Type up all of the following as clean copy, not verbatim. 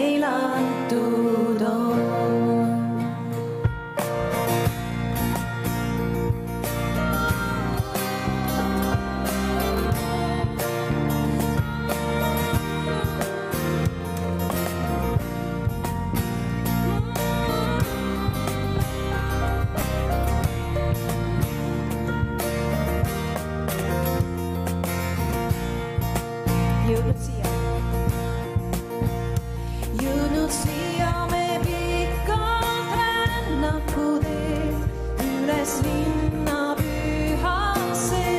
meil antud on. Jõudnud siia me pikalt rännakuteed üles linna pühasse.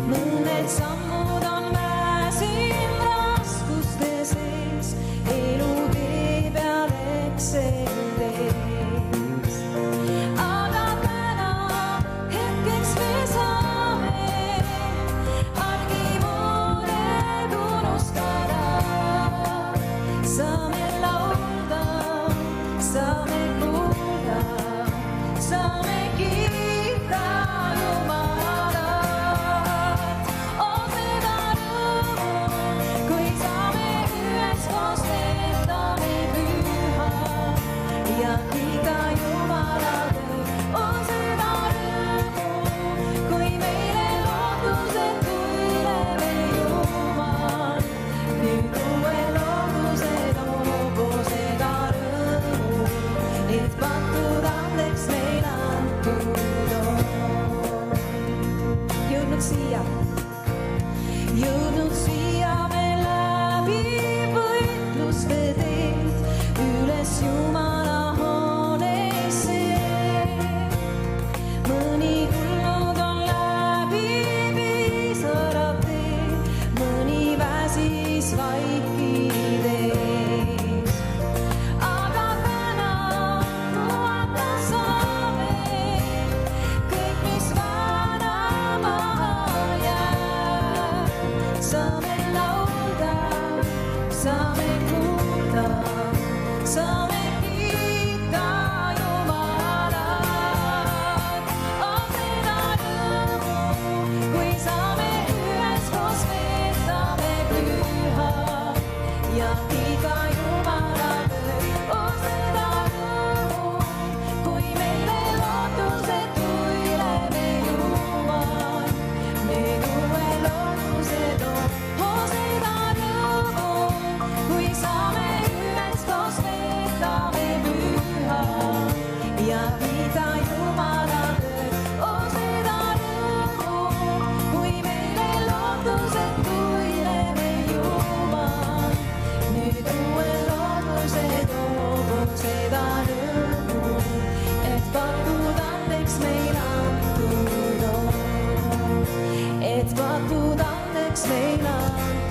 Mõned sammud on väsin raskuste sees, elu tee peal ekseldes. Aga täna hetkeks me saame argimured unustada. Saame laulda, saame kuulda, saame kiita Jumalat. On seda rõõmu, kui saame üheskoos veeta me püha ja kiita Jumalat. On seda rõõmu, kui meile lootusetu üle me Jumal. Nüüd uue lootuse loogu seda rõõmu, et patud andeks meil antud on. Jõudnud siia me läbi võitluste teed üles Jumala hoonesse. Mõni tulnud on läbi pisarate, mõni väsis vaikides. Aga täna puhata saame kõik, mis vana maha jääb. Saame laulda, saame kuulda, saame kiita Jumalat. On seda rõõmu, kui saame üheskoos veeta me püha ja kiita Jumalat. On seda rõõmu, kui meile lootusetu üle me Jumal. Nüüd uue lootuse toob. On seda rõõmu, kui saame üheskoos veeta me püha ja kiita Jumalat. On seda rõõmu, kui meile lootusetu üle me Jumal. Nüüd uue lootuse toob. On seda rõõmu, et patud andeks meil antud on. Et patud andeks meil antud on.